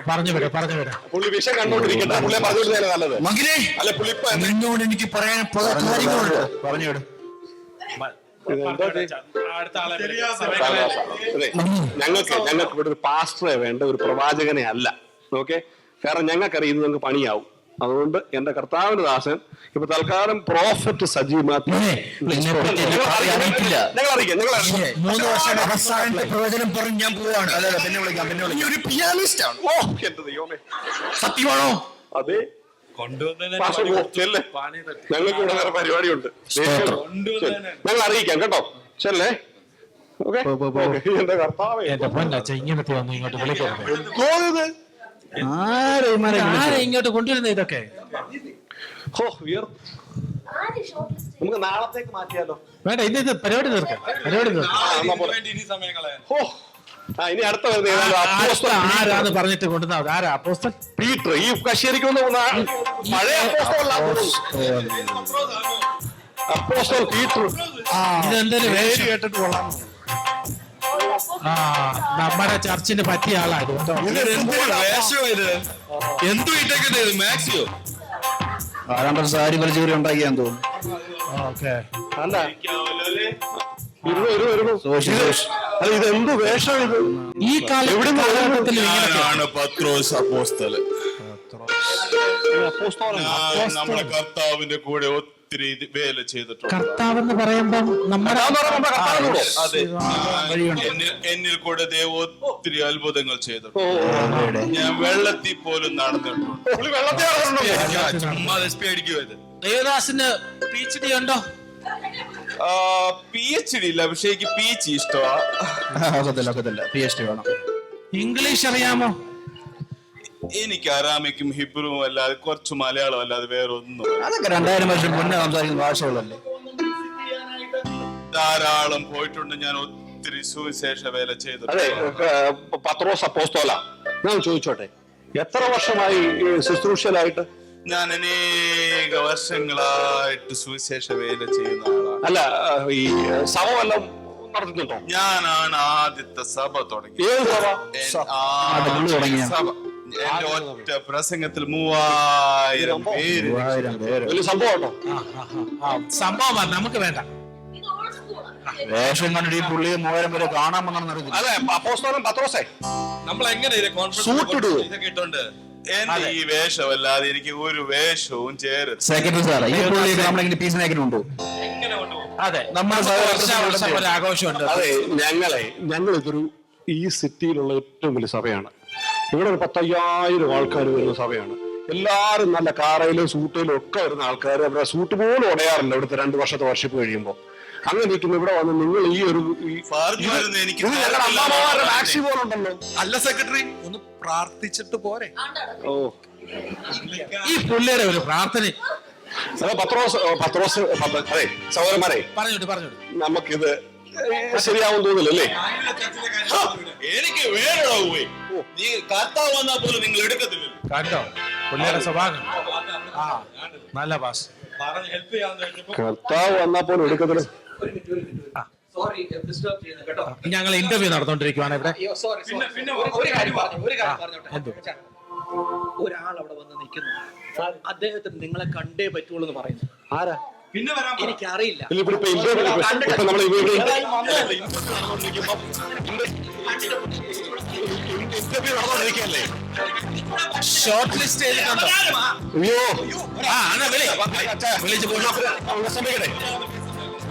പറഞ്ഞു വിടാം. പുള്ളി വിഷം കണ്ടോണ്ടിരിക്കട്ടെ. പുള്ളിയെ പറഞ്ഞിരുന്നേ നല്ലത്. മകനെ, അല്ല പുള്ളി നിന്നോട് എനിക്ക് പറയാൻ പല കാര്യങ്ങളുണ്ട്. പറഞ്ഞു വിടും. ഞങ്ങൾക്ക് ഇവിടെ ഒരു പാസ്റ്ററെ വേണ്ട, ഒരു പ്രവാചകനെ അല്ല. ഓക്കെ, കാരണം ഞങ്ങൾക്കറിയാം ഇത് നിങ്ങൾക്ക് പണിയാവും. അതുകൊണ്ട് എന്റെ കർത്താവിന്റെ ദാസൻ ഇപ്പൊ തൽക്കാലം പ്രോഫറ്റ് സജി മാത്യു. ഞങ്ങൾ അറിയിക്കാം. 3 വർഷം അവസാനത്തെ പ്രവചനം പറഞ്ഞ് ഞാൻ പോവാണ്. പിന്നെ വിളിക്കാം. ഒരു പിയാനിസ്റ്റ് ആണ്. ഓ എന്റെ ദൈവമേ, സത്യമാണോ? അതെ. ഞങ്ങൾക്ക് ഇവിടെ വേറെ പരിപാടിയുണ്ട്. ഞങ്ങൾ അറിയിക്കാം കേട്ടോ. ചെല്ലേ. എന്റെ കർത്താവേ, എന്റെ പൊന്നച്ച ഇങ്ങനത്തെ ഒന്നും ഇങ്ങോട്ട് വിളിക്കരുത്. ആരെ ഇങ്ങോട്ട് കൊണ്ടുവരുന്ന ഇതൊക്കെ? നമുക്ക് നാളത്തേക്ക് മാറ്റിയാലോ? വേണ്ട, ഇത് പരിപാടി തീർക്കാം. ഇനി അടുത്ത ആരാന്ന് പറഞ്ഞിട്ട് കൊണ്ടുവന്ന ആരാ? അപ്പോസ്തലൻ പീറ്റർ. ഈ കശ്ശേരിക്ക് പഴയ അപ്പോസ്തലൻ പീറ്റർ. ഇതെന്തൊരു വേര് കേട്ടിട്ട് കൊള്ളാം. നമ്മുടെ ചർച്ചിന് പറ്റിയ ആളാണ്. എന്തു ഇട്ടേക്കുന്നത്? മാക്സിയോ സാരി വലിച്ചൂരി ഉണ്ടാക്കിയാന്ന് തോന്നുന്നു. ഓക്കെ, അല്ല ഇതെന്ത് വേഷം ഇത്? ഈ കാലഘട്ടത്തിൽ പത്രോസ് അപ്പോസ്തലൻ. നമ്മുടെ കർത്താവിന്റെ കൂടെ ഒത്തിരി വേല ചെയ്തിട്ടുണ്ട്. കർത്താവെന്ന് പറയുമ്പം നമ്മുടെ അതെ, എന്നിൽ കൂടെ ദൈവം ഒത്തിരി അത്ഭുതങ്ങൾ ചെയ്തിട്ടുണ്ട്. ഞാൻ വെള്ളത്തിൽ പോലും നടന്നിട്ടുണ്ട്. ചുമ്മാ അടിക്കുമത്. ദേവദാസിന് PhD ഉണ്ടോ? PhD ഇല്ല, പക്ഷെ എനിക്ക് പീച്ച് ഇഷ്ടമാണ്. PhD വേണം. ഇംഗ്ലീഷ് അറിയാമോ? എനിക്ക് അറാമിക്കും ഹിബ്രുവും അല്ലാതെ കുറച്ച് മലയാളം അല്ലാതെ വേറെ ഒന്നും. അതൊക്കെ 2000 വർഷം മുന്നേ സംസാരിക്കുന്ന ഭാഷകളല്ലേ. ധാരാളം പോയിട്ടുണ്ട്. ഞാൻ ഒത്തിരി സുവിശേഷ വേല ചെയ്തിട്ടുണ്ട്. അതെ, പത്രോസ് അപ്പോസ്തോല, ഞാൻ ചോദിച്ചോട്ടെ, എത്ര വർഷമായി ശുശ്രൂഷയിലായിട്ട്? ഞാൻ അനേക വർഷങ്ങളായിട്ട് സുവിശേഷ വേല ചെയ്യുന്ന ആളാണ്. അല്ല, ഈ സഭ വല്ലതും നടത്തുന്നുണ്ടോ? ഞാനാണ് ആദ്യത്തെ സഭ തുടങ്ങി. ഏത് സഭ? സഭ എന്റെ ഒറ്റ പ്രസംഗത്തിൽ 3000 പേര്. വലിയ സംഭവമാണോ? സംഭവമാണ്, നമുക്ക് വേണ്ട. വേഷം കണ്ടിട്ട് ഈ പുള്ളിയെ 3000 പേരെ കാണാമെന്നാണ് അറിയത്തില്ല. അതെ, അപ്പോസ്തലൻ പത്രോസേ, നമ്മൾ എങ്ങനെ ഇതൊക്കെ ഇട്ടുണ്ട്? എന്റെ ഈ വേഷമല്ലാതെ എനിക്ക് ഒരു വേഷവും ചേരും. സെക്രട്ടറി സാറേ, ഈ പുള്ളിയൊക്കെ നമ്മളെങ്ങനെ പീസ് നായകനുണ്ടോ? അതെ, നമ്മുടെ ഒരു ആഘോഷമുണ്ട്. അതെ, ഞങ്ങളിതൊരു ഈ സിറ്റിയിലുള്ള ഏറ്റവും വലിയ സഭയാണ്. ഇവിടെ ഒരു 10,000 ആൾക്കാർ വരുന്ന സഭയാണ്. എല്ലാവരും നല്ല കാറയിലും സൂട്ടിലും ഒക്കെ വരുന്ന ആൾക്കാർ. അവരുടെ സൂട്ട് പോലും ഉടയാറില്ല ഇവിടുത്തെ 2 വർഷത്തെ വർഷിപ്പ് കഴിയുമ്പോൾ. അങ്ങനെ ഇരിക്കുന്നു. ഇവിടെ വന്ന് നിങ്ങൾ ഈ ഒരു എനിക്ക് അമ്മമാരുടെ ടാക്സി പോലുണ്ടല്ലോ. അല്ല സെക്രട്ടറി, ഒന്ന് പ്രാർത്ഥിച്ചിട്ട് പോരെ? ഓ, ഈ പുള്ളിയുടെ ഒരു പ്രാർത്ഥന. അതെ, പത്രോസ് അതെ സഹോദരന്മാരെ, പറഞ്ഞോട്ട് നമുക്കിത് ശരിയാവും തോന്നില്ലല്ലേ? എനിക്ക് വേണോ പോയി? നീ കർത്താവ് വന്നാൽ പോലും നിങ്ങൾ എടുക്കത്തില്ല. കണ്ടോ പുള്ളിയുടെ സ്വഭാവം? നല്ല പാസ്. കർത്താവ് വന്നാൽ പോലും എടുക്കത്തില്ല. ഞങ്ങൾ ഇന്റർവ്യൂ നടത്തോണ്ടിരിക്കുവാണ് ഇവിടെ. ഒരാൾ അവിടെ വന്ന് നിൽക്കുന്നു, അദ്ദേഹത്തിന് നിങ്ങളെ കണ്ടേ പറ്റുള്ളൂ എന്ന് പറയുന്നു. ആരാ? എനിക്കറിയില്ല. ഷോർട്ട് ലിസ്റ്റ് ചെയ്തിട്ടുണ്ടോ?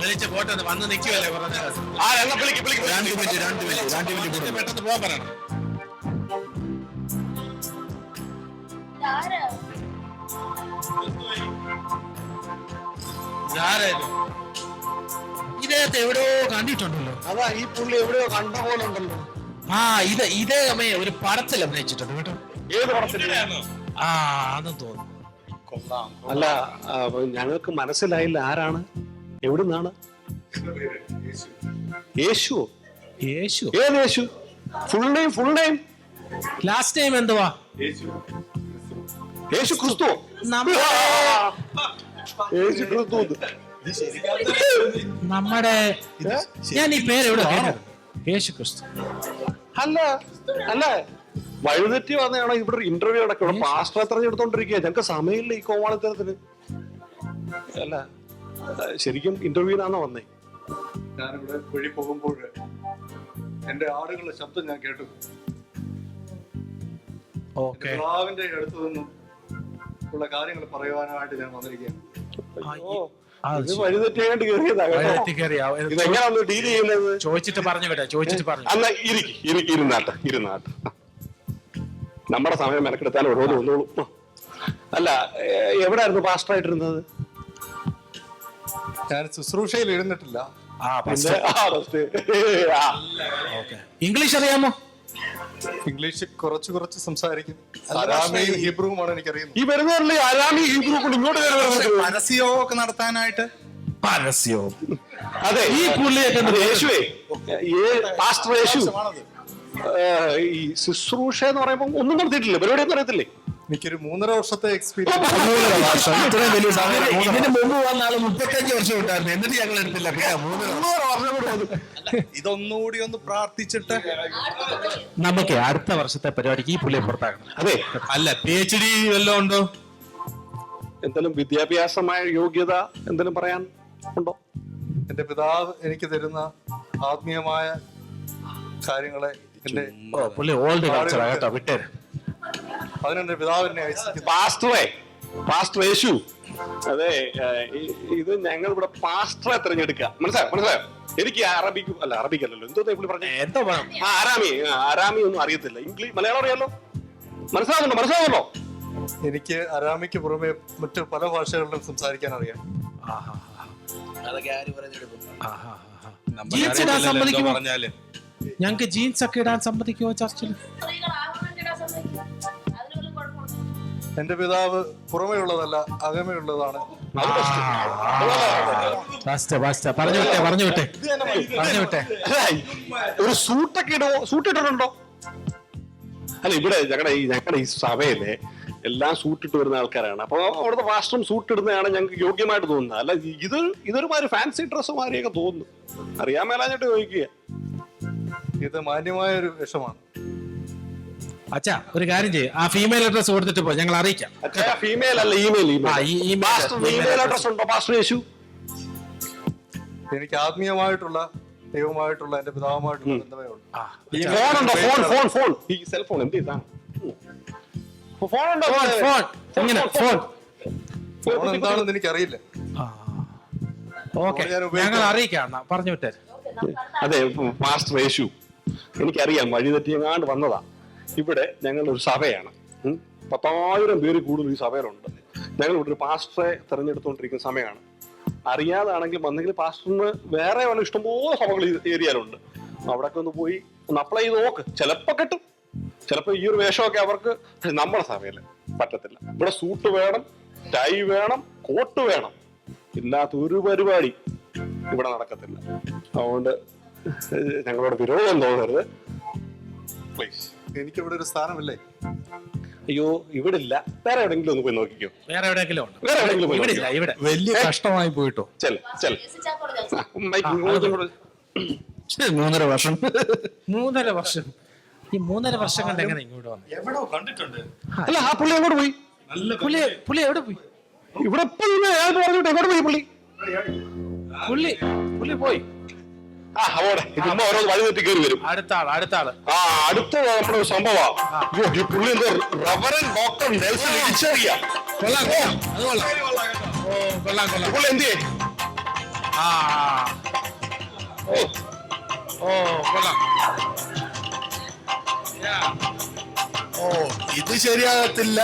വിളിച്ച് പോട്ടെ, വന്ന് നിൽക്കുവല്ലേ പെട്ടെന്ന് പോകാൻ പറയണം. ഇദ്ദേഹത്തെ എവിടെയോ കണ്ടിട്ടുണ്ടല്ലോ. അതാ, ഈ പുള്ളി എവിടെയോ കണ്ട പോലെ ഉണ്ടല്ലോ. ഇദ്ദേഹമേ ഒരു പടത്തിൽ അഭിനയിച്ചിട്ടുണ്ട് കേട്ടോ. ഏത് പടത്തിൽ? അതെന്ന് തോന്നുന്നു. അല്ല, ഞങ്ങൾക്ക് മനസ്സിലായില്ല ആരാണ്, എവിടുന്നാണ്? യേശുവോ? യേശു? ഏത് യേശു? ഫുൾ നെയിം ലാസ്റ്റ് നെയിം എന്തുവാ? യേശു ക്രിസ്തു. യേശു ക്രിസ്തു. നമ്മുടെ ഞാൻ ഈ പേര് എവിടെ കേട്ടത്? യേശു ക്രിസ്തു. അല്ല വഴിതെറ്റി വന്നതാണോ? ഇവിടെ ഒരു ഇന്റർവ്യൂ നടക്കും. ഇവിടെ പാസ്റ്റർ തെരഞ്ഞെടുത്തോണ്ടിരിക്കുക. ഞങ്ങൾക്ക് സമയമില്ല ഈ കോമാളിത്തരത്തിന്. അല്ല, ശരിക്കും ഇന്റർവ്യൂവിനാണോ വന്നേ? ഞാനിവിടെ വഴി പോകുമ്പോൾ എന്റെ ആടുകളുടെ ശബ്ദം ഞാൻ കേട്ടു. പിതാവിന്റെ അടുത്ത് നിന്നും ഉള്ള കാര്യങ്ങൾ പറയുവാനായിട്ട് ഞാൻ വന്നിരിക്കുകയാണ്. വഴിതെറ്റിയാണ്ട് ഇതെങ്ങനെയാണ് ഡീൽ ചെയ്യുന്നത്? ചോദിച്ചിട്ട് പറഞ്ഞു കേട്ടോ, ചോദിച്ചിട്ട് പറഞ്ഞു. അല്ല, ഇരുന്നാട്ടെ. നമ്മുടെ സമയം മെനക്കെടുത്താൽ ഓരോന്ന് വന്നോളൂ. അല്ല, എവിടെയായിരുന്നു പാസ്റ്ററായിട്ടിരുന്നത്? ഞാൻ ശുശ്രൂഷയിൽ ഇരുന്നിട്ടില്ല. ഇംഗ്ലീഷ് അറിയാമോ? ഇംഗ്ലീഷ് കുറച്ച് സംസാരിക്കും. അരാമിയും ഹീബ്രുവുമാണ് എനിക്കറിയുന്നത്. ഈ വരുന്നവരല്ലേ അരാമി ഹീബ്രു കൊണ്ട് ഇങ്ങോട്ട് പരസ്യവും ഒക്കെ നടത്താനായിട്ട്. പരസ്യവും? അതെ, ഈ പുള്ളിയൊക്കെ യേശുവേ, പാസ്റ്റർ യേശു ഈ ശുശ്രൂഷ എന്ന് പറയുമ്പോൾ ഒന്നും നടത്തിയിട്ടില്ല, പരിപാടി ഒന്നും അറിയത്തില്ലേ? എനിക്കൊരു 3.5 വർഷത്തെ എക്സ്പീരിയൻസ്. ഇതിന് മുമ്പ് വന്ന ആള് 35 വർഷം ഉണ്ടായിരുന്നു, എന്നിട്ട് ഞങ്ങൾ എടുത്തില്ല. ഇതൊന്നുകൂടി ഒന്ന് പ്രാർത്ഥിച്ചിട്ട് നമുക്ക് അടുത്ത വർഷത്തെ പരിപാടിക്ക് ഈ പുള്ളിയെ പുറത്താക്കണം. അതെ, അല്ല PhD വല്ലതും ഉണ്ടോ? എന്തെങ്കിലും വിദ്യാഭ്യാസമായ യോഗ്യത എന്തെങ്കിലും പറയാൻ ഉണ്ടോ? എന്റെ പിതാവ് എനിക്ക് തരുന്ന ആത്മീയമായ കാര്യങ്ങളെ എന്റെ പുള്ളി ഓൾഡ് കൾച്ചറാ കേട്ടോ, വിട്ടേര്. അതിനെന്റെ പിതാവിനെ പാസ്റ്റർ യേശു അതെ, ഇത് ഞങ്ങൾ ഇവിടെ പാസ്റ്ററെ തിരഞ്ഞെടുക്കുക. മനസ്സിലായോ? എനിക്ക് അറബിക്കല്ലല്ലോ, എന്തോ പുള്ളി പറഞ്ഞു, എന്താ ആരാമി ഒന്നും അറിയത്തില്ല. ഇംഗ്ലീഷ്, മലയാളം അറിയാലോ? മനസ്സിലാവുന്നല്ലോ? എനിക്ക് അരാമിക്ക് പുറമെ മറ്റു പല ഭാഷകളിലും സംസാരിക്കാൻ അറിയാം. ജീൻസ് ഇടാൻ സമ്മതിക്കുമോ? ഞങ്ങക്ക് ജീൻസ് ഒക്കെ ഇടാൻ സമ്മതിക്കുമോ ചർച്ചിൽ? എന്റെ പിതാവ് പുറമേ ഉള്ളതല്ല, അകമേ ഉള്ളതാണ്. പറഞ്ഞു വിട്ടെ. ഒരു സൂട്ടൊക്കെ സൂട്ട് ഇട്ടിട്ടുണ്ടോ? അല്ല, ഇവിടെ ഞങ്ങളുടെ ഈ സഭയിലെ എല്ലാം സൂട്ടിട്ട് വരുന്ന ആൾക്കാരാണ്. അപ്പൊ അവിടുത്തെ പാസ്റ്ററും സൂട്ട് ഇടുന്നതാണ് ഞങ്ങൾക്ക് യോഗ്യമായിട്ട് തോന്നുന്നത്. അല്ല, ഇതൊരുമാതിരി ഫാൻസി ഡ്രസ്സ് മാതിരിയൊക്കെ തോന്നുന്നു. അറിയാൻ മേലാഞ്ഞിട്ട് ചോദിക്കുക. ഇത് മാന്യമായ ഒരു വേഷമാണ്. അച്ഛാ, ഒരു കാര്യം ചെയ്യും, ആ ഫീമെയിൽ അഡ്രസ് കൊടുത്തിട്ട് പോ, ഞങ്ങൾ അറിയിക്കാം. ഫീമെയിൽ അല്ല, ഇമെയിൽ അഡ്രസ് ഉണ്ടോ പാസ്റ്റർ യേശു? എനിക്ക് ആത്മീയമായിട്ടുള്ള, ദൈവമായിട്ടുള്ള, എന്റെ പിതാവുമായിട്ടുള്ള ബന്ധമേ ഉള്ളൂ. ഫോൺ ഈ സെൽഫോൺ എന്ത് ചെയ്താണ്? ഫോൺ എന്താണെന്ന് എനിക്കറിയില്ല. ഞങ്ങൾ അറിയിക്കാം, പറഞ്ഞു വിട്ടേ. അതെ, പാസ്റ്റർ യേശു, എനിക്കറിയാം, വഴി തെറ്റിയെങ്ങാണ്ട് വന്നതാ. ഇവിടെ ഞങ്ങൾ ഒരു സഭയാണ്, 10,000 പേര് കൂടുതൽ ഈ സഭയിലുണ്ട്. ഞങ്ങൾ ഇവിടെ ഒരു പാസ്റ്ററെ തെരഞ്ഞെടുത്തുകൊണ്ടിരിക്കുന്ന സമയമാണ്. അറിയാതാണെങ്കിൽ വന്നെങ്കിൽ പാസ്റ്ററിന് വേറെ വല്ല ഇഷ്ടംപോലെ സഭകൾ ഈ ഏരിയയിലുണ്ട്. അവിടെയൊക്കെ ഒന്ന് പോയി ഒന്ന് അപ്ലൈ ചെയ്ത് നോക്ക്, ചിലപ്പോ കിട്ടും. ചിലപ്പോ ഈ ഒരു വേഷമൊക്കെ അവർക്ക് നമ്മുടെ സഭയിൽ പറ്റത്തില്ല. ഇവിടെ സൂട്ട് വേണം, ടൈ വേണം, കോട്ട് വേണം. ഇല്ലാത്ത ഒരു പരിപാടി ഇവിടെ നടക്കത്തില്ല. അതുകൊണ്ട് ഞങ്ങളോട് വിരോധം തോന്നരുത് പ്ലീസ്. എനിക്കിവിടെ ഒരു സ്ഥാനമില്ലേ? അയ്യോ, ഇവിടെ ഇല്ല. വേറെ എവിടെയെങ്കിലും ഒന്ന് പോയി നോക്കിക്കോ. വേറെ എവിടെയെങ്കിലും ഉണ്ട്. വേറെ എവിടെയെങ്കിലും പോയി ഇവിടെ ഇല്ല, ഇവിടെ വലിയ കഷ്ടമായി പോയിട്ടോ. 3.5 വർഷം. 3.5 വർഷം. ഈ 3.5 വർഷം കണ്ട് എങ്ങനെ ഇങ്ങോട്ട് വന്നു? എവിടോ കണ്ടിട്ടുണ്ട്. അല്ല, ആ പുള്ളി എങ്ങോട്ട് പോയി? പുള്ളി എവിടെ പോയി? ഇവിടെ പറഞ്ഞിട്ട് എങ്ങോട്ട് പോയി പുള്ളി? പുള്ളി പോയി. അവിടെ ഇതുമ്പോ ഓരോ വഴി തെറ്റി കയറി വരും. അടുത്ത ആള് അടുത്ത നമ്മുടെ ഒരു സംഭവം. ഈ പുള്ളി എന്തോ റവറൻ ഡോക്ടർ നെൽസൺ ഇടിച്ചറിയാം. പുള്ളി എന്ത് ചെയ്യും? ഇത് ശരിയാകത്തില്ല.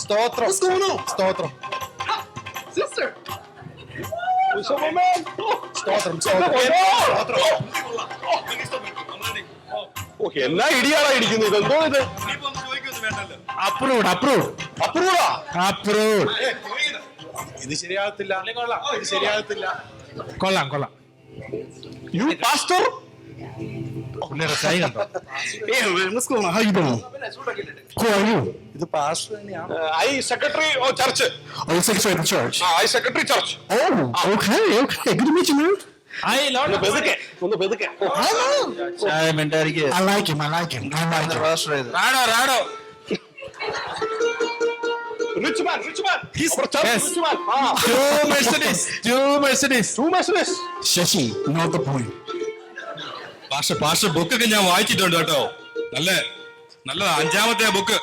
സ്തോത്രം. എന്നാ ഇടിയാളാ ഇടിക്കുന്നത്? ഇതെന്തോ ഇത്? അപ്രൂവ്ഡ്. ഇത് ശരിയാകത്തില്ല. കൊള്ളാം. You pastor? കൈ കണ്ടോ? ഇത് പാസ്റ്റർ തന്നെയാണ്. I secretary church. I secretary church. ഒന്ന് പെതുക്കെ. റാഡോ. Rich man. Two Mercedes. Sasi, not the point. Pasha ബുക്കൊക്കെ ഞാൻ വായിച്ചിട്ടുണ്ട് കേട്ടോ. നല്ല 5ാമത്തെ ബുക്ക്.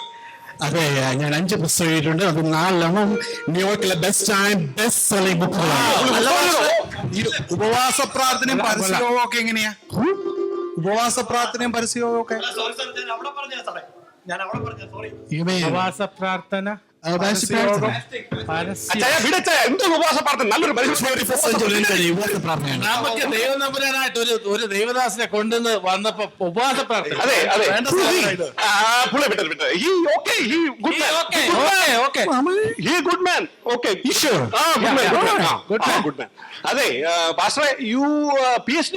അതെ, ഞാൻ 5 പുസ്തകം എഴുതിയിട്ടുണ്ട്. അത് 4 ന്യൂയോർക്കിലെ ബെസ്റ്റ് സെല്ലിംഗ് ബുക്കുകളാണ്. ഉപവാസ പ്രാർത്ഥനയും പരസ്യവും ഒക്കെ എങ്ങനെയാ? ഉപവാസ പ്രാർത്ഥനയും പരസ്യവും ഒക്കെ ഉപവാസ പ്രാർത്ഥന, എന്ത് ഉപവാസ പ്രാർത്ഥന? നല്ലൊരു നമുക്ക് ദൈവനമ്പുരാനായിട്ട് ഒരു ദൈവദാസനെ കൊണ്ടുവന്ന് വന്നപ്പോ ഉപവാസ പ്രാർത്ഥന. അതെ. അതെ, പാസ്റ്ററെ, യു PhD?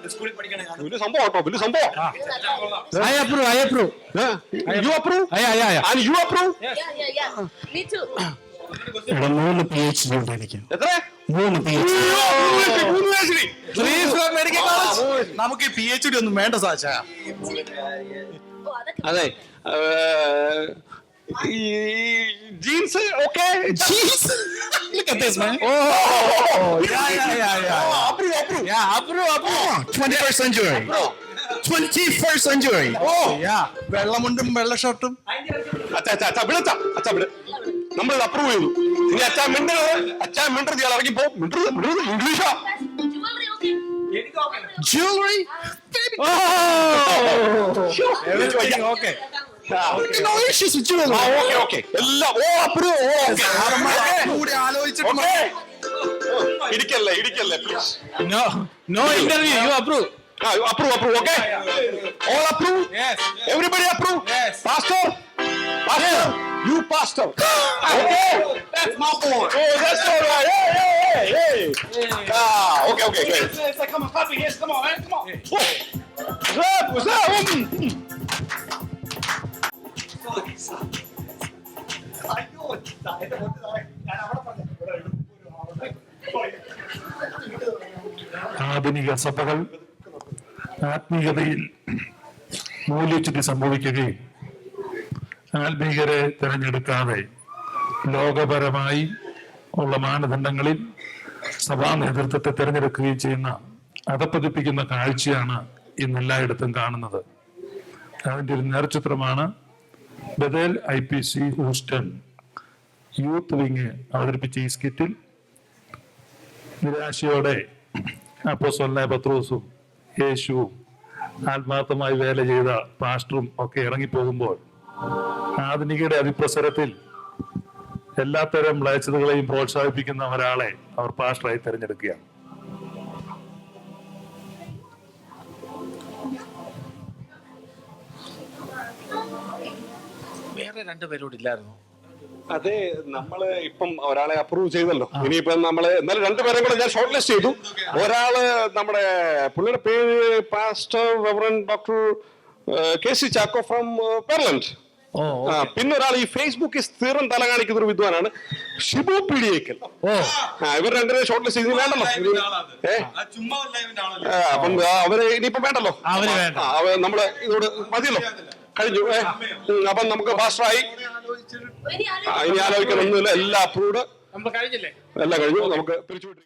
വലിയ സംഭവം കേട്ടോ, വലിയ സംഭവം. I approve. You approve? Yeah. And you approve? Me too. ഇവിടെ 3 PhD ഉണ്ട് എനിക്ക്. എത്ര? 3 PhD. നമുക്ക് ഈ PhD ഒന്നും വേണ്ട സാച്ചാ. അതെ, ഈ jeans okay. Look at this, man. Approve. 21st century. 21st century. വെള്ളമുണ്ടും വെള്ള ഷർട്ടും. അച്ഛാ വിട്. നമ്മൾ അപ്രൂവ് ചെയ്തു. ഇനി അച്ഛാ മിണ്ടത് ഇയാൾ ഇറങ്ങിപ്പോ. ഇംഗ്ലീഷാ. Jewelry. Okay. No issues with jewelry. Okay എല്ലാം അപ്രൂവ്. കൂടി ആലോചിച്ചിട്ട് ഇടിക്കല്ലേ please. No interview. You approve. Approve, okay? All approve? Yes. Everybody approve? Yes. Pastor? You pastor. Okay? That's my boy. Oh, that's all right. Hey. Okay, great. Come on, Papi. Yes, come on, man. Come on. What's up? ആധുനിക സഭകൾ ആത്മീയതയിൽ മൂല്യച്യുതി സംഭവിക്കുകയും ആത്മീയരെ തിരഞ്ഞെടുക്കാതെ ലോകപരമായി ഉള്ള മാനദണ്ഡങ്ങളിൽ സഭാ നേതൃത്വത്തെ തിരഞ്ഞെടുക്കുകയും ചെയ്യുന്ന അധപ്പതിപ്പിക്കുന്ന കാഴ്ചയാണ് ഇന്ന് എല്ലായിടത്തും കാണുന്നത്. അതിൻ്റെ ഒരു നേർചിത്രമാണ് ബദേൽ IPC ഹൂസ്റ്റൺ യൂത്ത് വിങ് അവതരിപ്പിച്ച ഈ സ്കിറ്റിൽ. നിരാശയോടെ അപ്പോസ്തലനായ പത്രോസും യേശുവും ആത്മാർത്ഥമായി വേല ചെയ്ത പാസ്റ്ററും ഒക്കെ ഇറങ്ങിപ്പോകുമ്പോൾ ആധുനികയുടെ അതിപ്രസരത്തിൽ എല്ലാത്തരം മ്ലേച്ഛതകളെയും പ്രോത്സാഹിപ്പിക്കുന്ന ഒരാളെ അവർ പാസ്റ്ററായി തിരഞ്ഞെടുക്കുകയാണ്. വേറെ രണ്ടുപേരോട് ഇല്ലായിരുന്നു. അതെ, നമ്മള് ഇപ്പം ഒരാളെ അപ്രൂവ് ചെയ്തല്ലോ. ഇനിയിപ്പം നമ്മള് എന്നാലും രണ്ടുപേരെ കൂടെ ഞാൻ ഷോർട്ട് ലിസ്റ്റ് ചെയ്തു. ഒരാള് നമ്മുടെ പുള്ളിയുടെ പേര് pastor reverend doctor KC Chacko from പെർലൻഡ്. പിന്നെ ഒരാൾ ഈ ഫേസ്ബുക്കിൽ സ്ഥിരം തല കാണിക്കുന്ന ഒരു വിദ്വാനാണ് ഷിബു പിടിയേക്കൽ. ഇവർ രണ്ടുപേരെ ഷോർട്ട് ലിസ്റ്റ് ചെയ്ത് വേണ്ടല്ലോ. അപ്പം അവര് ഇനിയിപ്പം വേണ്ടല്ലോ. നമ്മള് ഇതോട് മതിയല്ലോ, കഴിഞ്ഞു. അപ്പം നമുക്ക് പാസ്റ്ററായി ഇനി ആലോചിക്കാനൊന്നുമില്ല. എല്ലാം അപ്രൂവ്ഡ്, നമ്മൾ കഴിഞ്ഞില്ലേ? എല്ലാം കഴിഞ്ഞു. നമുക്ക് പിരിച്ചുവിട്ടു.